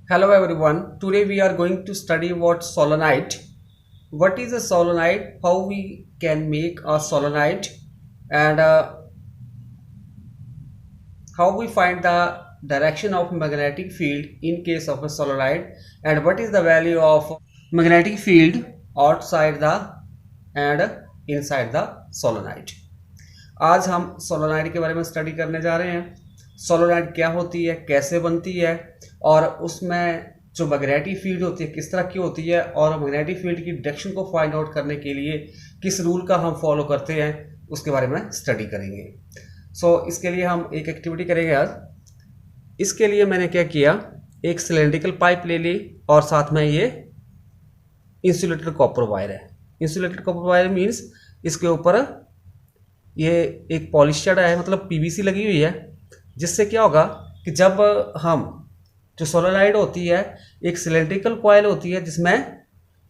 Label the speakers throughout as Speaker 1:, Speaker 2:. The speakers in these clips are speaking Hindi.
Speaker 1: Hello everyone. Today we are going to study what solenoid. What is a solenoid? How we can make a solenoid, and how we find the direction of magnetic field in case of a solenoid, and what is the value of magnetic field outside the and inside the solenoid. आज हम सोलोनाइड के बारे में स्टडी करने जा रहे हैं। सोलोनाइड क्या होती है, कैसे बनती है, और उसमें जो मैग्नेटिक फील्ड होती है किस तरह की होती है, और मैग्नेटिक फील्ड की डायरेक्शन को फाइंड आउट करने के लिए किस रूल का हम फॉलो करते हैं उसके बारे में स्टडी करेंगे। इसके लिए हम एक एक्टिविटी करेंगे आज। इसके लिए मैंने क्या किया, एक सिलेंड्रिकल पाइप ले ली और साथ में ये इंसुलेटेड कॉपर वायर है। इंसुलेटेड कॉपर वायर मीन्स इसके ऊपर ये एक पॉलिशड है, मतलब पीवीसी लगी हुई है, जिससे क्या होगा कि जब हम जो सोलोनाइड होती है एक सिलेंड्रिकल कॉइल होती है जिसमें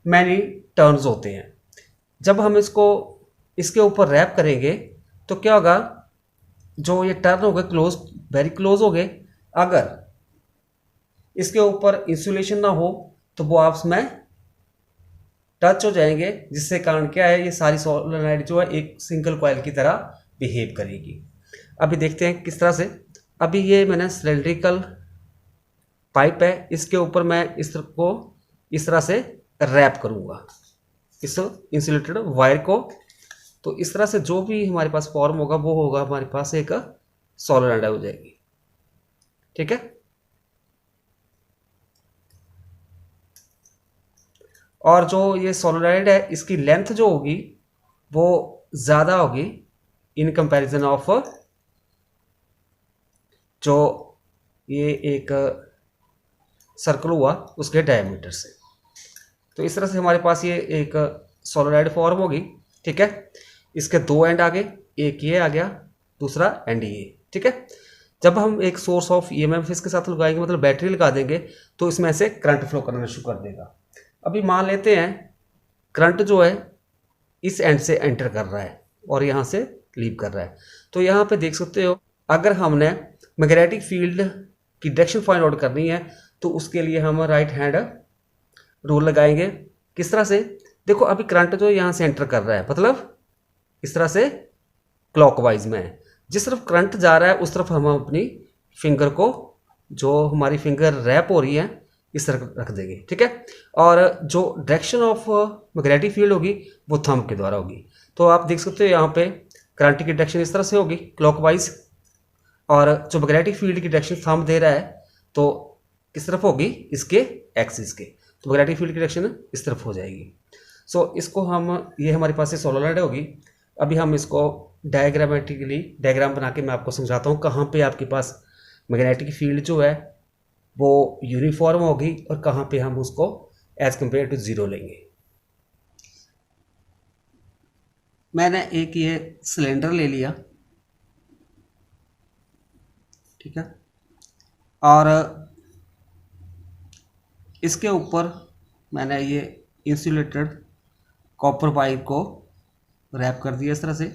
Speaker 1: मैनी टर्न्स होते हैं। जब हम इसको इसके ऊपर रैप करेंगे तो क्या होगा, जो ये टर्न हो गए क्लोज, वेरी क्लोज हो गए। अगर इसके ऊपर इंसुलेशन ना हो तो वो आपस में टच हो जाएंगे, जिससे कारण क्या है, ये सारी सोलोनाइड जो है एक सिंगल कॉइल की तरह बिहेव करेगी। अभी देखते हैं किस तरह से। अभी ये मैंने सिलेंड्रिकल पाइप है, इसके ऊपर मैं इस तरह से रैप करूंगा इस इंसुलेटेड वायर को। तो इस तरह से जो भी हमारे पास फॉर्म होगा वो होगा हमारे पास एक सोलोनाइड हो जाएगी। ठीक है। और जो ये सोलोनाइड है इसकी लेंथ जो होगी वो ज़्यादा होगी इन कंपैरिजन ऑफ जो ये एक सर्कल हुआ उसके डायमीटर से। तो इस तरह से हमारे पास ये एक सोलोनाइड फॉर्म होगी। ठीक है। इसके दो एंड आ गए, एक ये आ गया, दूसरा एंड ये। ठीक है। जब हम एक सोर्स ऑफ ईएमएफ इसके साथ लगाएंगे, मतलब बैटरी लगा देंगे, तो इसमें से करंट फ्लो करना शुरू कर देगा। अभी मान लेते हैं करंट जो है इस एंड से एंटर कर रहा है और यहाँ से लीव कर रहा है। तो यहाँ पे देख सकते हो, अगर हमने मैग्नेटिक फील्ड की डायरेक्शन फाइंड आउट करनी है तो उसके लिए हम राइट हैंड रूल लगाएंगे। किस तरह से, देखो अभी करंट जो यहाँ से एंटर कर रहा है, मतलब इस तरह से क्लॉकवाइज में है। जिस तरफ करंट जा रहा है उस तरफ हम अपनी फिंगर को, जो हमारी फिंगर रैप हो रही है, इस तरह रख देंगे। ठीक है। और जो डायरेक्शन ऑफ मैग्नेटिक फील्ड होगी वो थंब के द्वारा होगी। तो आप देख सकते हो यहाँ पे करंट की डायरेक्शन इस तरह से होगी क्लॉकवाइज, और जो मैग्नेटिक फील्ड की डायरेक्शन थंब दे रहा है तो किस तरफ होगी, इसके एक्सिस के। तो मैग्नेटिक फील्ड की डायरेक्शन इस तरफ हो जाएगी। इसको हम, ये हमारे पास से सोलोनाइड होगी। अभी हम इसको डायग्रामेटिकली डायग्राम बना के मैं आपको समझाता हूँ कहाँ पे आपके पास मैग्नेटिक फील्ड जो है वो यूनिफॉर्म होगी और कहाँ पे हम उसको एज कंपेयर टू जीरो लेंगे। मैंने एक ये सिलेंडर ले लिया। ठीक है। और इसके ऊपर मैंने ये इंसुलेटेड कॉपर पाइप को रैप कर दिया इस तरह से।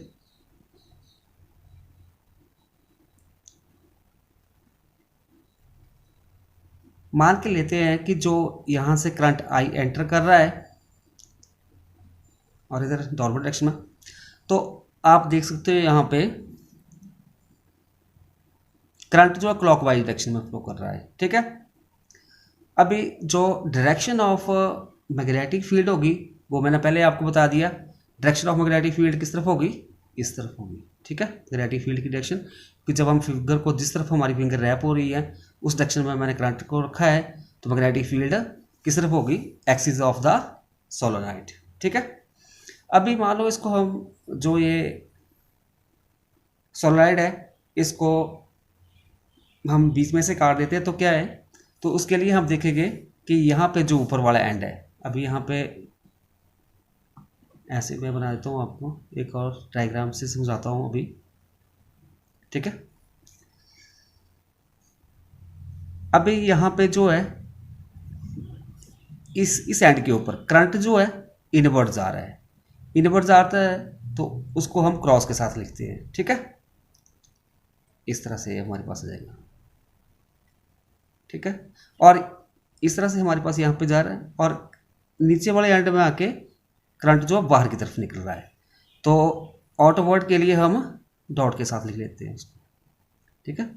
Speaker 1: मान के लेते हैं कि जो यहाँ से करंट आई एंटर कर रहा है और इधर नॉर्मल डायरेक्शन में, तो आप देख सकते हो यहाँ पे करंट जो है क्लॉकवाइज डायरेक्शन में फ्लो कर रहा है। ठीक है। अभी जो डायरेक्शन ऑफ मैग्नेटिक फील्ड होगी वो मैंने पहले आपको बता दिया। डायरेक्शन ऑफ मैग्नेटिक फील्ड किस तरफ होगी, इस तरफ होगी। ठीक है। मैग्नेटिक फील्ड की डायरेक्शन कि जब हम फिंगर को, जिस तरफ हमारी फिंगर रैप हो रही है उस डायरेक्शन में मैंने करंट को रखा है, तो मैग्नेटिक फील्ड किस तरफ होगी, एक्सिस ऑफ द सोलोनाइड। ठीक है। अभी मान लो इसको हम, जो ये सोलोनाइड है इसको हम बीच में से काट देते हैं तो क्या है, तो उसके लिए हम देखेंगे कि यहाँ पे जो ऊपर वाला एंड है, अभी यहाँ पे ऐसे मैं बना देता हूँ, आपको एक और डायग्राम से समझाता हूँ अभी। ठीक है। अभी यहाँ पे जो है इस एंड के ऊपर करंट जो है इनवर्ट जा रहा है। इनवर्ट जाता है तो उसको हम क्रॉस के साथ लिखते हैं। ठीक है। इस तरह से हमारे पास आ जाएगा। ठीक है। और इस तरह से हमारे पास यहाँ पे जा रहा है और नीचे वाले एंड में आके करंट जो बाहर की तरफ निकल रहा है। तो आउटवर्ड के लिए हम डॉट के साथ लिख लेते हैं उसको, ठीक है।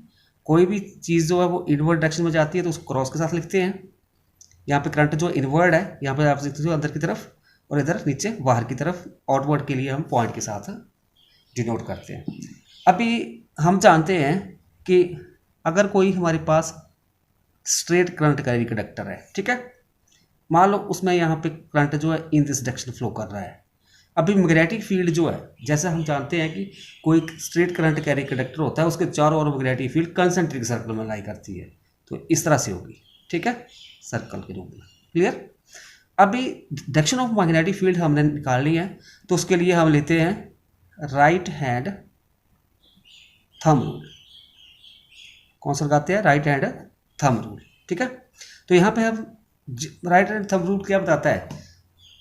Speaker 1: कोई भी चीज़ जो है वो इनवर्ड डायरेक्शन में जाती है तो उसको क्रॉस के साथ लिखते हैं। यहाँ पे करंट जो इनवर्ड है, यहाँ पे आप देखते हो अंदर की तरफ और इधर नीचे बाहर की तरफ। आउटवर्ड के लिए हम पॉइंट के साथ डिनोट करते हैं। अभी हम जानते हैं कि अगर कोई हमारे पास स्ट्रेट करंट कैरी कंडक्टर है, ठीक है, मान लो उसमें यहाँ पे करंट जो है इन दिस डायरेक्शन फ्लो कर रहा है। अभी मैग्नेटिक फील्ड जो है, जैसे हम जानते हैं कि कोई स्ट्रेट करंट कैरी कंडक्टर होता है, उसके चारों ओर मैग्नेटिक फील्ड कंसेंट्रिक सर्कल में लाई करती है, तो इस तरह से होगी, ठीक है, सर्कल के रूप में। क्लियर। अभी डायरेक्शन ऑफ मैग्नेटिक फील्ड हमने निकालनी है, तो उसके लिए हम लेते हैं राइट हैंड थंब रूल। कौन सा लगाते हैं? राइट हैंड थंब रूल, ठीक है। तो यहाँ पे हम राइट हैंड थंब रूल क्या बताता है,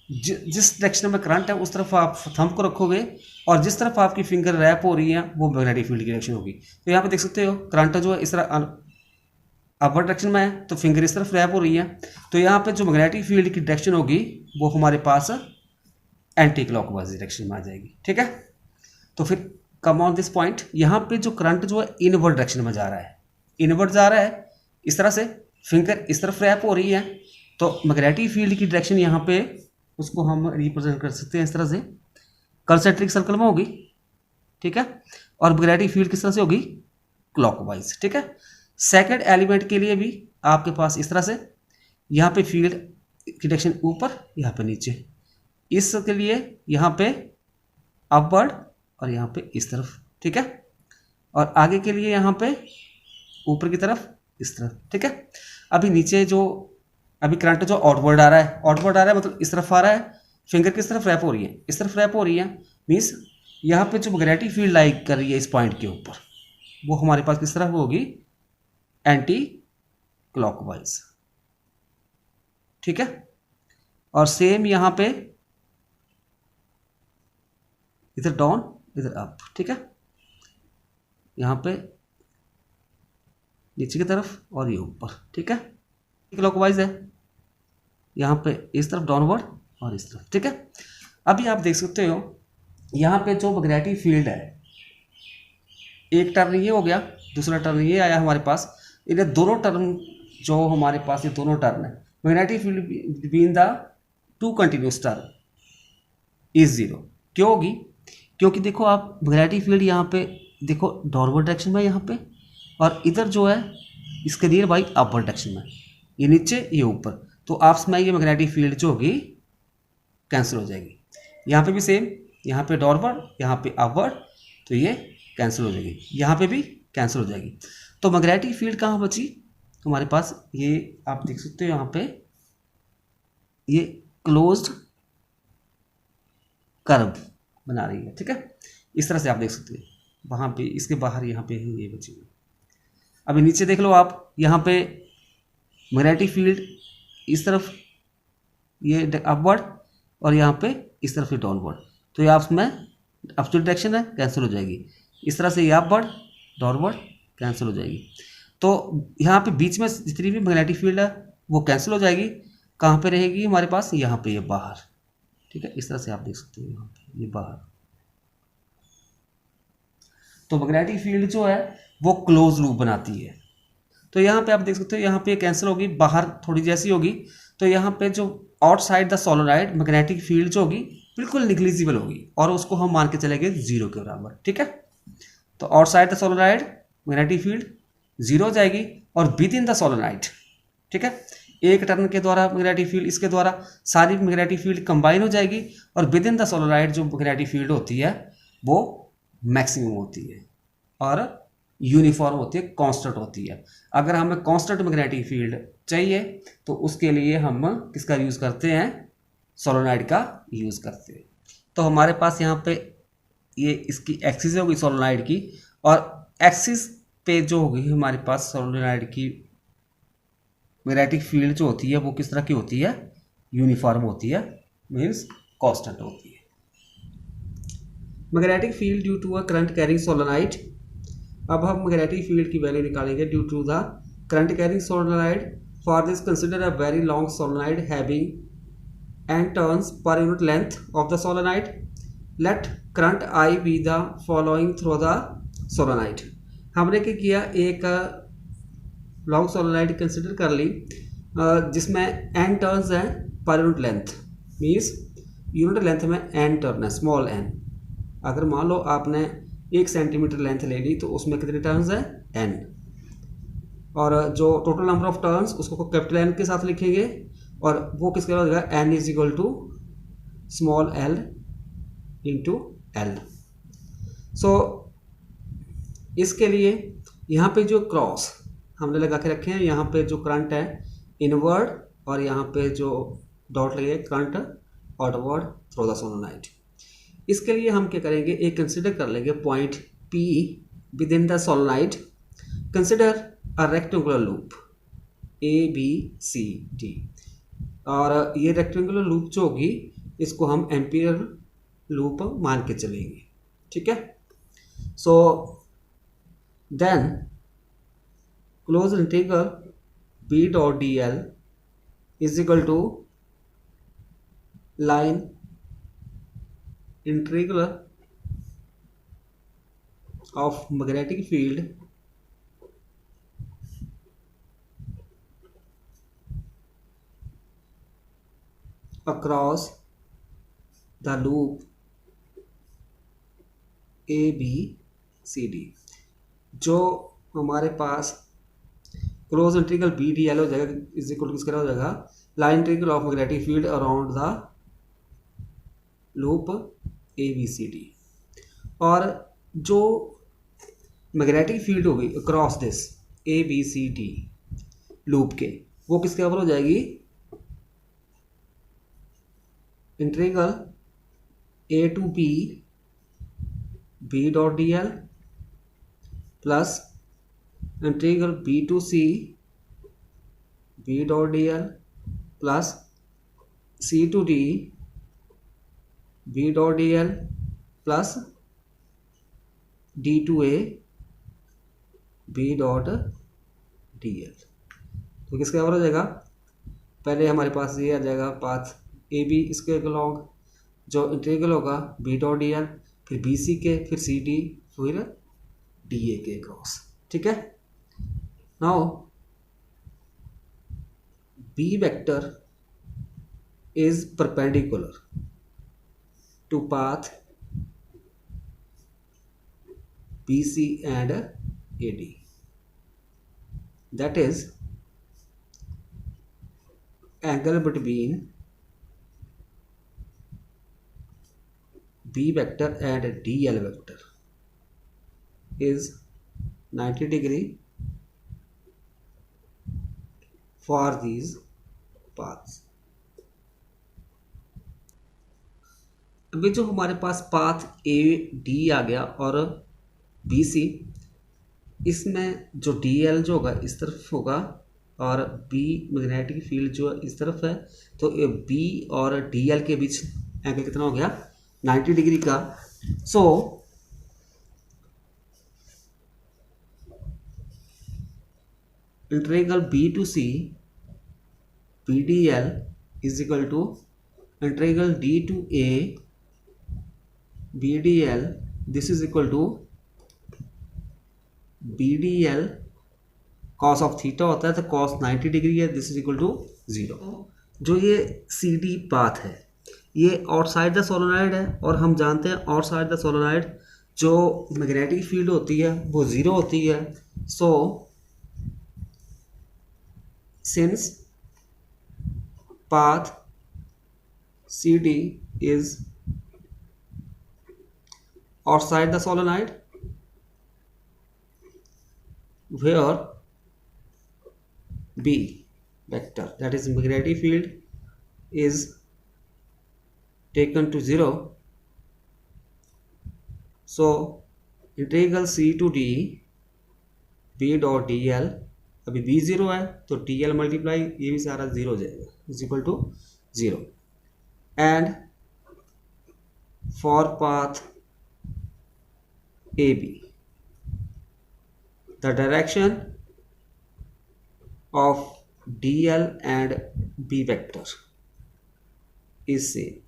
Speaker 1: जिस डायरेक्शन में करंट है उस तरफ आप थंब को रखोगे और जिस तरफ आपकी फिंगर रैप हो रही है वो मैग्नेटिक फील्ड की डायरेक्शन होगी। तो यहाँ पे देख सकते हो करंट जो है इस तरह अपवर्ड डायरेक्शन में है तो फिंगर इस तरफ रैप हो रही है, तो यहाँ पे जो मैग्नेटिक फील्ड की डायरेक्शन होगी वो हमारे पास एंटी क्लॉकवाइज डायरेक्शन में आ जाएगी, ठीक है। तो फिर कम ऑन दिस पॉइंट, यहाँ पे जो करंट जो है इनवर्ड डायरेक्शन में जा रहा है, इनवर्ड जा रहा है इस तरह से, फिंगर इस तरफ रैप हो रही है, तो मैग्नेटिक फील्ड की डायरेक्शन यहाँ पे उसको हम रिप्रेजेंट कर सकते हैं इस तरह से, कंसेंट्रिक सर्कल में होगी, ठीक है, और मैग्नेटिक फील्ड किस तरह से होगी? क्लॉकवाइज, ठीक है। सेकंड एलिमेंट के लिए भी आपके पास इस तरह से, यहाँ पे फील्ड की डायरेक्शन ऊपर, यहाँ पे नीचे, इसके लिए यहाँ पे अपवर्ड और यहाँ पे इस तरफ, ठीक है, और आगे के लिए यहाँ पे ऊपर की तरफ इस तरफ, ठीक है। अभी नीचे जो अभी करंट जो आउटवर्ड आ रहा है, आउटवर्ड आ रहा है मतलब इस तरफ आ रहा है, फिंगर किस तरफ रैप हो रही है? इस तरफ रैप हो रही है, मीन्स यहाँ पे जो मैग्नेटिक फील्ड लाई कर रही है इस पॉइंट के ऊपर, वो हमारे पास किस तरफ होगी? एंटी क्लॉकवाइज, ठीक है। और सेम यहाँ पे इधर डाउन इधर अप, ठीक है, यहाँ पे नीचे की तरफ और ये ऊपर, ठीक है, क्लॉकवाइज है, यहाँ पे इस तरफ डाउनवर्ड और इस तरफ, ठीक है। अभी आप देख सकते हो यहाँ पे जो मैग्नेटिक फील्ड है, एक टर्न ये हो गया, दूसरा टर्न ये आया हमारे पास, इन्हें दोनों टर्न जो हमारे पास ये दोनों टर्न है, magnetic field between the two continuous turn is zero. क्यों होगी? क्योंकि देखो आप मैग्नेटिक फील्ड यहाँ पे देखो डाउनवर्ड डायरेक्शन में यहाँ पे, और इधर जो है इसके नियर बाई अपवर्ड डायरेक्शन में, ये नीचे ये ऊपर, तो आपस में ये मैग्नेटिक फील्ड जो होगी कैंसिल हो जाएगी। यहाँ पे भी सेम, यहाँ पे डाउनवर्ड यहाँ पे अपवर्ड, तो ये कैंसिल हो जाएगी, यहाँ पे भी कैंसिल हो जाएगी। तो मैग्नेटिक फील्ड कहाँ बची हमारे पास? ये आप देख सकते हो यहाँ पे ये क्लोज्ड कर्व बना रही है, ठीक है, इस तरह से आप देख सकते हैं। वहाँ पे इसके बाहर यहाँ पे है ये बची हुई। अभी नीचे देख लो आप, यहाँ पे मैग्नेटिक फील्ड इस तरफ ये अपवर्ड और यहाँ पे इस तरफ ये डाउनवर्ड, तो ये आपस में अपोजिट डायरेक्शन है, कैंसिल हो जाएगी। इस तरह से ये अपवर्ड डाउनवर्ड कैंसिल हो जाएगी। तो यहाँ पे बीच में जितनी भी मैग्नेटिक फील्ड है वो कैंसिल हो जाएगी। कहाँ पे रहेगी हमारे पास? यहाँ पे ये बाहर, ठीक है, इस तरह से आप देख सकते हो यहाँ पे ये बाहर। तो मैग्नेटिक फील्ड जो है वो क्लोज लूप बनाती है। तो यहाँ पे आप देख सकते हो यहाँ पे कैंसिल होगी, बाहर थोड़ी जैसी होगी, तो यहाँ पे जो outside the solenoid magnetic field जो होगी बिल्कुल निग्लिजिबल होगी और उसको हम मान के चलेंगे जीरो के बराबर, ठीक है। तो outside the solenoid magnetic field zero हो जाएगी और विद इन द सोलेनॉइड, ठीक है, एक टर्न के द्वारा मैग्नेटिक फील्ड इसके द्वारा सारी मैग्नेटिक फील्ड कंबाइन हो जाएगी और विद इन द सोलेनॉइड जो मैग्नेटिक फील्ड होती है वो मैक्सिमम होती है और यूनिफॉर्म होती है, कांस्टेंट होती है। अगर हमें कांस्टेंट मैग्नेटिक फील्ड चाहिए तो उसके लिए हम किसका यूज़ करते हैं? सोलेनॉइड का यूज़ करते हैं। तो हमारे पास यहाँ पे ये इसकी एक्सिस होगी सोलेनॉइड की, और एक्सिस पे जो होगी हमारे पास सोलेनॉइड की मैग्नेटिक फील्ड जो होती है वो किस तरह की होती है? यूनिफॉर्म होती है, मीन्स कांस्टेंट होती है। Magnetic field due to a current carrying solenoid. अब हम मैग्नेटिक फील्ड की वैल्यू निकालेंगे due to the current carrying solenoid. For this, consider a very long solenoid having n turns per unit length of the solenoid. Let current I be the following through the solenoid. हमने क्या किया, एक लॉन्ग सोलोनाइड कंसिडर कर ली जिसमें n टर्न्स हैं per unit length, means unit length में n टर्न है, स्मॉल n. अगर मान लो आपने 1 सेंटीमीटर लेंथ ले ली तो उसमें कितने टर्न्स हैं, n. और जो टोटल नंबर ऑफ टर्न्स उसको कैपिटल N के साथ लिखेंगे और वो किसके बराबर हो जाएगा, n is equal to small l into l. So इसके लिए यहाँ पे जो क्रॉस हमने लगा के रखे हैं, यहाँ पे जो करंट है इनवर्ड और यहाँ पे जो डॉट लगे current outward through the solenoid. इसके लिए हम क्या करेंगे, एक कंसिडर कर लेंगे point P with in the solenoid. Consider a rectangular loop ABCD, और ये रेक्टेंगुलर लूप जो होगी इसको हम एम्पियर लूप मान के चलेंगे. ठीक है. So then close integral B dot DL is equal to line integral of magnetic field across the loop ABCD. जो हमारे पास क्लोज इंटीग्रल BDL हो जाएगा इज इक्वल टू किसका हो जाएगा, line integral of magnetic field around the loop ABCD. और जो मैग्नेटिक फील्ड होगी अक्रॉस दिस ABCD लूप के, वो किसके बराबर हो जाएगी, integral A to B dot DL plus integral B to C B dot DL plus C to D B dot DL plus D to A B dot DL. तो किसके बराबर हो जाएगा, पहले हमारे पास ये आ जाएगा पाथ AB इसके अलोंग, जो इंटीग्रल होगा B डॉट DL, फिर BC के, फिर CD, फिर DA के क्रॉस. ठीक है. Now B vector is perpendicular to path BC and AD, that is angle between B vector and DL vector is 90 degree for these paths. अभी जो हमारे पास पाथ AD आ गया और BC, इसमें जो DL जो होगा इस तरफ होगा और B मैग्नेटिक फील्ड जो इस तरफ है, तो B और DL के बीच एंगल कितना हो गया, 90 डिग्री का. So integral B to C BDL is equal to integral D to A BDL, this is equal to BDL cos of theta होता है तो कॉस 90 डिग्री है, दिस इज इक्वल टू 0. जो ये CD पाथ है ये आउटसाइड द सोलोनाइड है और हम जानते हैं आउटसाइड द सोलोनाइड जो मैग्नेटिक फील्ड होती है वो 0 होती है. So since path CD is outside the solenoid, where B vector, that is magnetic field, is taken to 0. So integral C to D B dot dl, अभी B 0 है तो dl मल्टीप्लाई ये भी सारा 0 हो जाएगा, is equal to 0. And for path AB the direction of dl and b vector is same,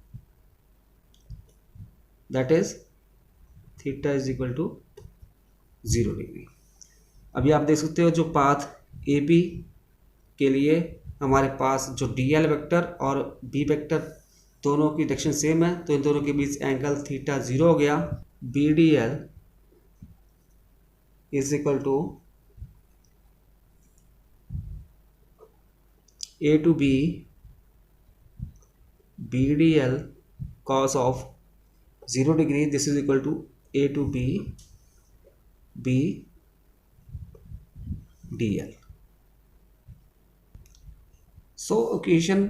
Speaker 1: that is theta is equal to 0 degree. अभी आप देख सकते हो जो पाथ ए बी के लिए हमारे पास जो डी एल वेक्टर और बी वेक्टर दोनों की डायरेक्शन सेम है, तो इन दोनों के बीच एंगल थीटा 0 हो गया। B D L is equal to A to B B D L cos of 0 degree, this is equal to A to B B D L. So equation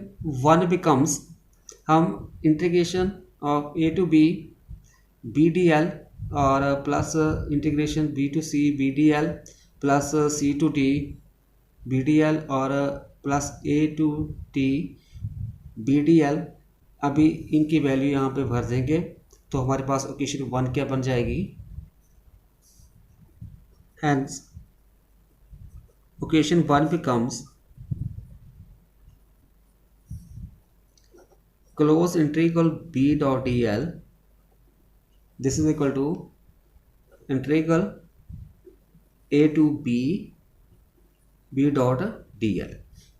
Speaker 1: 1 becomes, हम integration of A to B B D L और plus integration B to C B D L plus C to T B D L और plus A to T B D L, अभी इनकी वैल्यू यहाँ पे भर देंगे तो हमारे पास इक्वेशन 1 क्या बन जाएगी। Hence equation 1 becomes close integral b dot dl, this is equal to integral a to b b dot dl,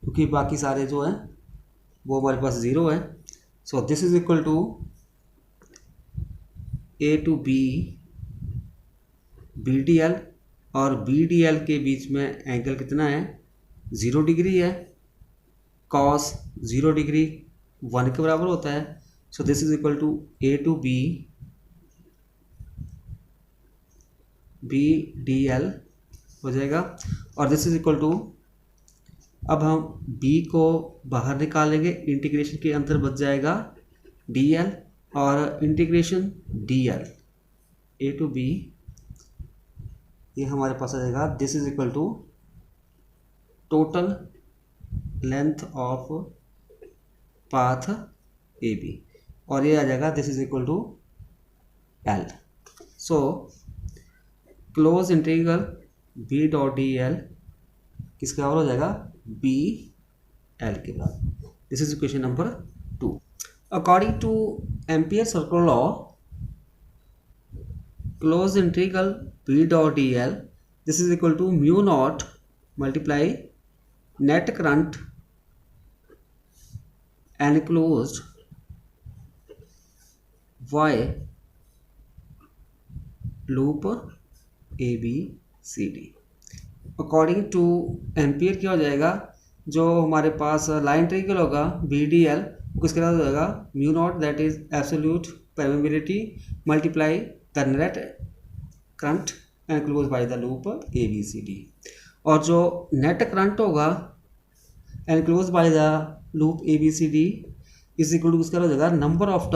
Speaker 1: क्योंकि बाकी सारे जो हैं वो हमारे पास 0 है। So this is equal to A to B B D L, और बी डी एल के बीच में एंगल कितना है 0 डिग्री है। कॉस 0 डिग्री 1 के बराबर होता है। So this is equal to A to B B D L हो जाएगा, और दिस इज इक्वल टू, अब हम b को बाहर निकालेंगे, इंटीग्रेशन के अंदर बच जाएगा dl और integration dl a to b, ये हमारे पास आ जाएगा this is equal to total length of path A B, और ये आ जाएगा this is equal to l। So close integral b dot D L किसके बराबर हो जाएगा बी एल के बराबर। This is equation number 2। According to ampere circular law, close integral b dot D L this is equal to mu not multiply net current enclosed by loop A B C D. According to ampere क्या हो जाएगा, जो हमारे पास लाइन इंटीग्रल होगा बी डी एल किसके साथ हो जाएगा mu naught, that is absolute permeability multiply the net current enclose by the loop A B C D, और जो नेट करंट होगा enclose by the loop A B C D is equal to किसका हो जाएगा number of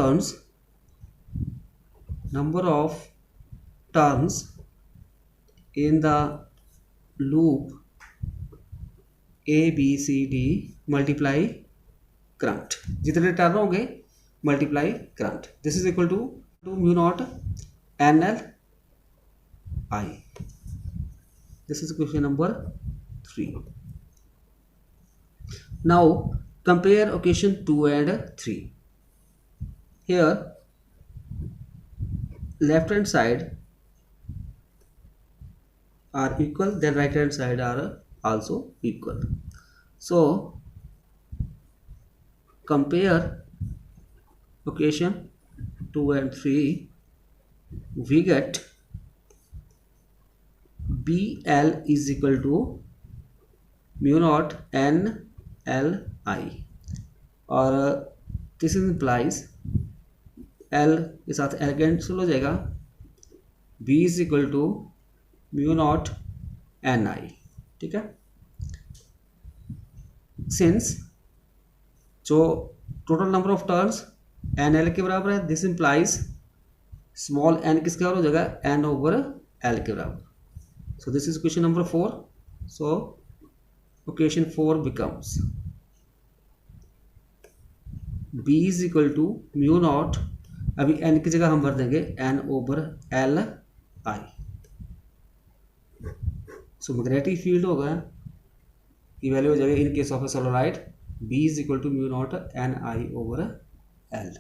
Speaker 1: turns in the loop A B C D multiply current, जितने टर्न होंगे multiply current, this is equal to mu naught N L I. This is question number 3। Now compare equation 2 and 3। here left hand side are equal, then right hand side are also equal. So compare equation 2 and 3, we get BL is equal to mu naught n l I, और this implies L के साथ L कैंसिल हो जाएगा, B is equal to mu naught N I. ठीक है, सिंस जो total number of turns N L के बराबर है, दिस इंप्लाइज स्मॉल एन किसके बराबर हो जाएगा एन ओवर एल के बराबर। So this is question number 4। So equation 4 becomes B is equal to mu naught, अभी n की जगह हम भर देंगे n over L I. So magnetic field होगा की वैल्यू हो जाएगी in case of a solenoid B is equal to mu naught N I over L.